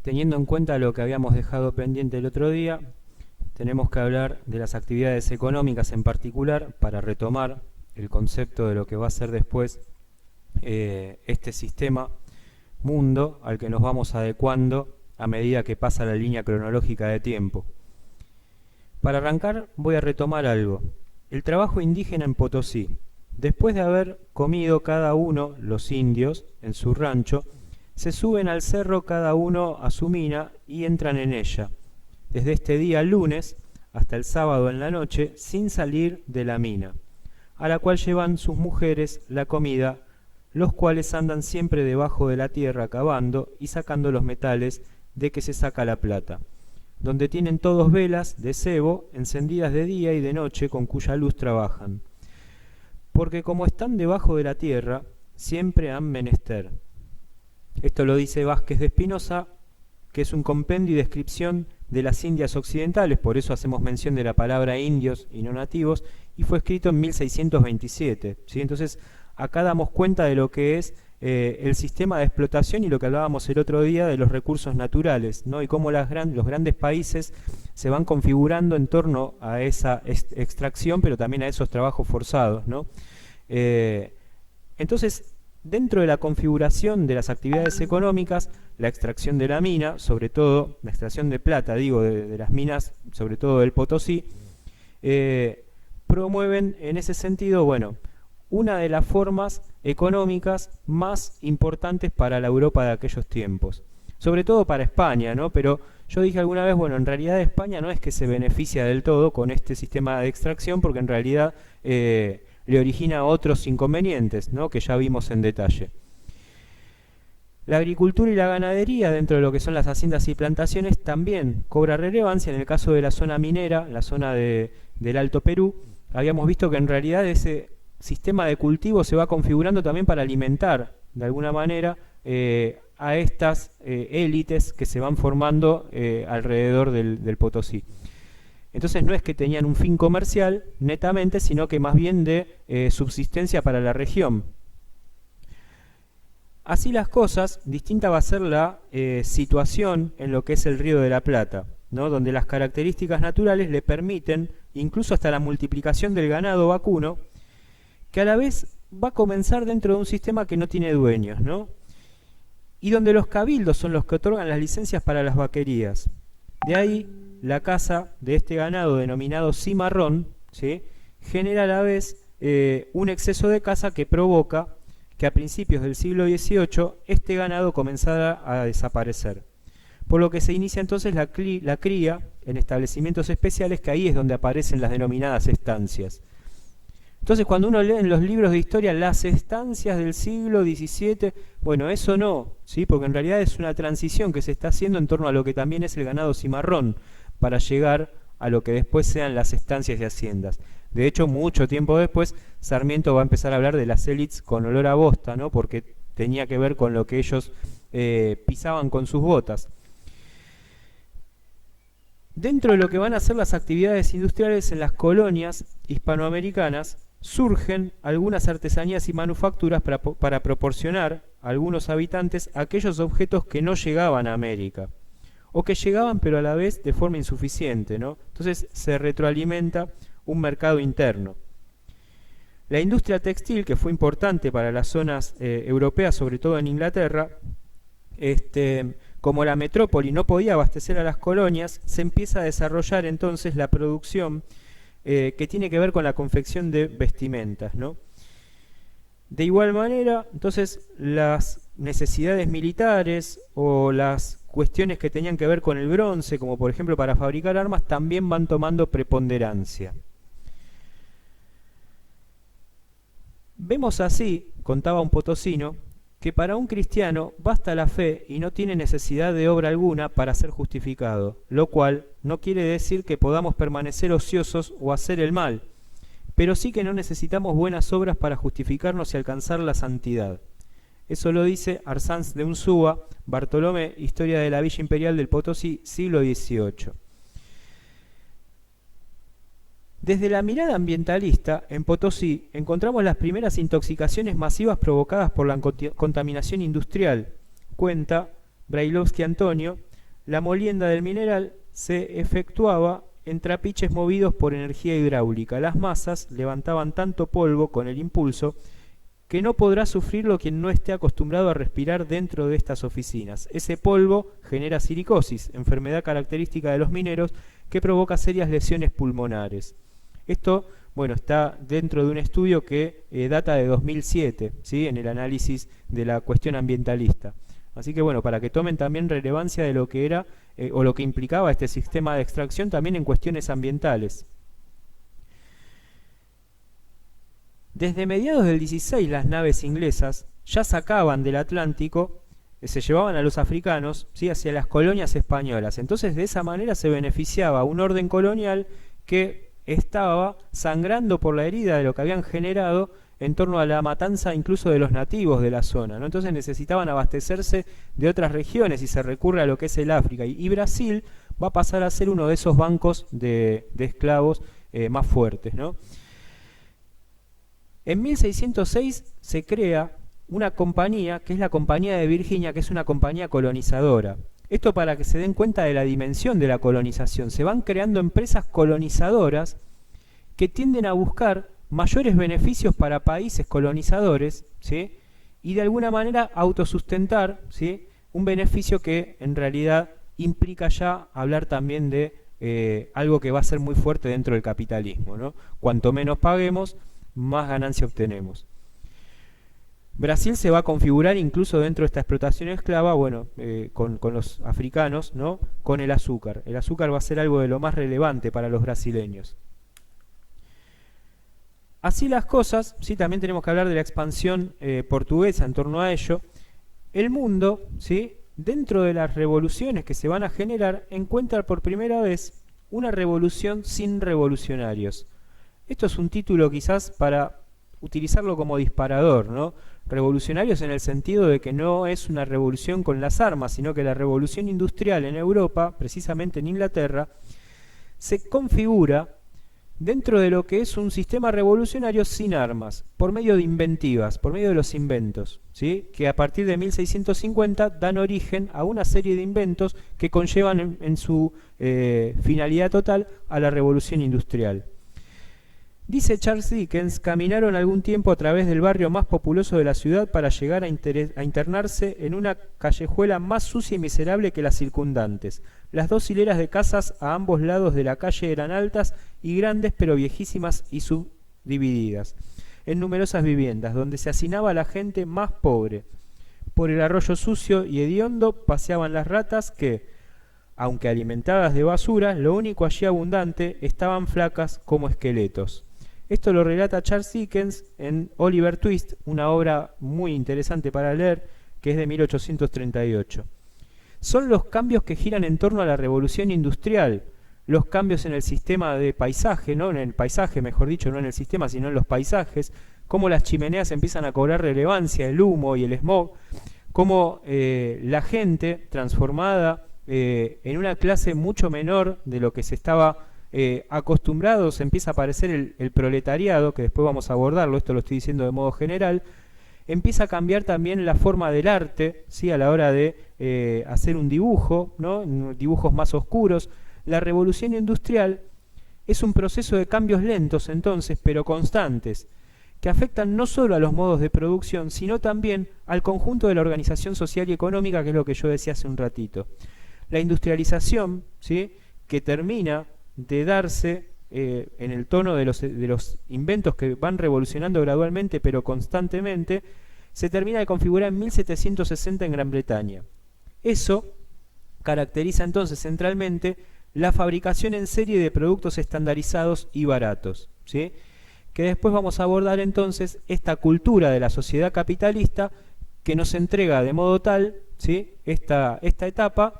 Teniendo en cuenta lo que habíamos dejado pendiente el otro día, tenemos que hablar de las actividades económicas en particular para retomar el concepto de lo que va a ser después este sistema mundo al que nos vamos adecuando a medida que pasa la línea cronológica de tiempo. Para arrancar voy a retomar algo. El trabajo indígena en Potosí. Después de haber comido cada uno, los indios, en su rancho, se suben al cerro cada uno a su mina y entran en ella, desde este día lunes hasta el sábado en la noche, sin salir de la mina, a la cual llevan sus mujeres la comida, los cuales andan siempre debajo de la tierra cavando y sacando los metales de que se saca la plata, donde tienen todos velas de cebo encendidas de día y de noche con cuya luz trabajan, porque como están debajo de la tierra, siempre han menester. Esto lo dice Vázquez de Espinosa, que es un compendio y descripción de las Indias occidentales, por eso hacemos mención de la palabra indios y no nativos, y fue escrito en 1627. ¿Sí? Entonces, acá damos cuenta de lo que es el sistema de explotación y lo que hablábamos el otro día de los recursos naturales, ¿no? Y cómo los grandes países se van configurando en torno a esa extracción, pero también a esos trabajos forzados, ¿no? Entonces, dentro de la configuración de las actividades económicas, la extracción de la mina, sobre todo la extracción de plata, digo, de las minas, sobre todo del Potosí, promueven en ese sentido, bueno, una de las formas económicas más importantes para la Europa de aquellos tiempos. Sobre todo para España, ¿no? Pero yo dije alguna vez, bueno, en realidad España no es que se beneficia del todo con este sistema de extracción, porque en realidad le origina otros inconvenientes, ¿no? Que ya vimos en detalle. La agricultura y la ganadería dentro de lo que son las haciendas y plantaciones también cobra relevancia. En el caso de la zona minera, la zona del Alto Perú, habíamos visto que en realidad ese sistema de cultivo se va configurando también para alimentar de alguna manera a estas élites que se van formando alrededor del Potosí. Entonces no es que tenían un fin comercial netamente, sino que más bien de subsistencia para la región. Así las cosas, distinta va a ser la situación en lo que es el Río de la Plata, ¿no? Donde las características naturales le permiten, incluso hasta la multiplicación del ganado vacuno, que a la vez va a comenzar dentro de un sistema que no tiene dueños, ¿no? Y donde los cabildos son los que otorgan las licencias para las vaquerías. De ahí la caza de este ganado denominado cimarrón, ¿sí? Genera a la vez un exceso de caza que provoca que a principios del siglo XVIII este ganado comenzara a desaparecer. Por lo que se inicia entonces la cría en establecimientos especiales, que ahí es donde aparecen las denominadas estancias. Entonces cuando uno lee en los libros de historia las estancias del siglo XVII, bueno, eso no, ¿sí? Porque en realidad es una transición que se está haciendo en torno a lo que también es el ganado cimarrón, para llegar a lo que después sean las estancias y haciendas. De hecho, mucho tiempo después, Sarmiento va a empezar a hablar de las élites con olor a bosta, ¿no? Porque tenía que ver con lo que ellos pisaban con sus botas. Dentro de lo que van a ser las actividades industriales en las colonias hispanoamericanas, surgen algunas artesanías y manufacturas para proporcionar a algunos habitantes aquellos objetos que no llegaban a América, o que llegaban pero a la vez de forma insuficiente, ¿no? Entonces se retroalimenta un mercado interno. La industria textil, que fue importante para las zonas europeas, sobre todo en Inglaterra, como la metrópoli no podía abastecer a las colonias, se empieza a desarrollar entonces la producción que tiene que ver con la confección de vestimentas, ¿no? De igual manera, entonces, las necesidades militares o las cuestiones que tenían que ver con el bronce, como por ejemplo para fabricar armas, también van tomando preponderancia. Vemos así, contaba un potosino, que para un cristiano basta la fe y no tiene necesidad de obra alguna para ser justificado, lo cual no quiere decir que podamos permanecer ociosos o hacer el mal, pero sí que no necesitamos buenas obras para justificarnos y alcanzar la santidad. Eso lo dice Arsanz de Unsúa, Bartolomé, Historia de la Villa Imperial del Potosí, siglo XVIII. Desde la mirada ambientalista, en Potosí encontramos las primeras intoxicaciones masivas provocadas por la contaminación industrial, cuenta Brailovsky Antonio, La molienda del mineral se efectuaba en trapiches movidos por energía hidráulica. Las masas levantaban tanto polvo con el impulso que no podrá sufrirlo quien no esté acostumbrado a respirar dentro de estas oficinas. Ese polvo genera silicosis, enfermedad característica de los mineros que provoca serias lesiones pulmonares. Esto, bueno, está dentro de un estudio que data de 2007, ¿sí? En el análisis de la cuestión ambientalista. Así que bueno, para que tomen también relevancia de lo que era o lo que implicaba este sistema de extracción también en cuestiones ambientales. Desde mediados del 16 las naves inglesas ya sacaban del Atlántico, se llevaban a los africanos, ¿sí?, hacia las colonias españolas. Entonces de esa manera se beneficiaba un orden colonial que estaba sangrando por la herida de lo que habían generado en torno a la matanza incluso de los nativos de la zona, ¿no? Entonces necesitaban abastecerse de otras regiones y se recurre a lo que es el África. Y Brasil va a pasar a ser uno de esos bancos de esclavos más fuertes, ¿no? En 1606 se crea una compañía, que es la Compañía de Virginia, que es una compañía colonizadora. Esto para que se den cuenta de la dimensión de la colonización. Se van creando empresas colonizadoras que tienden a buscar mayores beneficios para países colonizadores, ¿sí?, y de alguna manera autosustentar, ¿sí?, un beneficio que en realidad implica ya hablar también de algo que va a ser muy fuerte dentro del capitalismo, ¿no? Cuanto menos paguemos, más ganancia obtenemos. Brasil se va a configurar incluso dentro de esta explotación esclava, bueno, con los africanos, ¿no?, con el azúcar. El azúcar va a ser algo de lo más relevante para los brasileños. Así las cosas, sí, también tenemos que hablar de la expansión portuguesa en torno a ello. El mundo, ¿sí?, dentro de las revoluciones que se van a generar, encuentra por primera vez una revolución sin revolucionarios. Esto es un título quizás para utilizarlo como disparador, ¿no? Revolucionarios en el sentido de que no es una revolución con las armas, sino que la revolución industrial en Europa, precisamente en Inglaterra, se configura dentro de lo que es un sistema revolucionario sin armas, por medio de inventivas, por medio de los inventos, ¿sí?, que a partir de 1650 dan origen a una serie de inventos que conllevan en su finalidad total a la revolución industrial. Dice Charles Dickens, caminaron algún tiempo a través del barrio más populoso de la ciudad para llegar a internarse en una callejuela más sucia y miserable que las circundantes. Las dos hileras de casas a ambos lados de la calle eran altas y grandes, pero viejísimas y subdivididas en numerosas viviendas, donde se hacinaba la gente más pobre. Por el arroyo sucio y hediondo paseaban las ratas que, aunque alimentadas de basura, lo único allí abundante, estaban flacas como esqueletos. Esto lo relata Charles Dickens en Oliver Twist, una obra muy interesante para leer, que es de 1838. Son los cambios que giran en torno a la revolución industrial, los cambios en el sistema de paisaje, no en el paisaje, mejor dicho, no en el sistema, sino en los paisajes, cómo las chimeneas empiezan a cobrar relevancia, el humo y el smog, cómo la gente transformada en una clase mucho menor de lo que se estaba acostumbrados, empieza a aparecer el proletariado, que después vamos a abordarlo, esto lo estoy diciendo de modo general, empieza a cambiar también la forma del arte, ¿sí?, a la hora de hacer un dibujo, ¿no?, dibujos más oscuros. La revolución industrial es un proceso de cambios lentos entonces, pero constantes, que afectan no solo a los modos de producción, sino también al conjunto de la organización social y económica, que es lo que yo decía hace un ratito. La industrialización, ¿sí?, que termina de darse en el tono de los inventos que van revolucionando gradualmente pero constantemente, se termina de configurar en 1760 en Gran Bretaña. Eso caracteriza entonces centralmente la fabricación en serie de productos estandarizados y baratos, ¿sí?, que después vamos a abordar entonces esta cultura de la sociedad capitalista que nos entrega de modo tal, ¿sí?, esta etapa,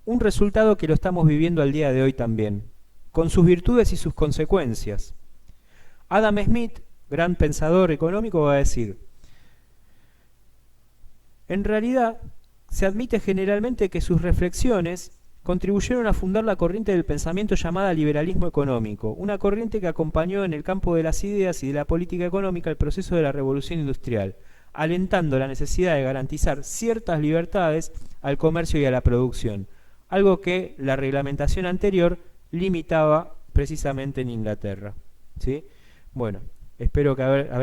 un resultado que lo estamos viviendo al día de hoy también, con sus virtudes y sus consecuencias. Adam Smith, gran pensador económico, va a decir: en realidad, se admite generalmente que sus reflexiones contribuyeron a fundar la corriente del pensamiento llamada liberalismo económico, una corriente que acompañó en el campo de las ideas y de la política económica el proceso de la revolución industrial, alentando la necesidad de garantizar ciertas libertades al comercio y a la producción, algo que la reglamentación anterior limitaba precisamente en Inglaterra, ¿sí? Bueno, espero que haber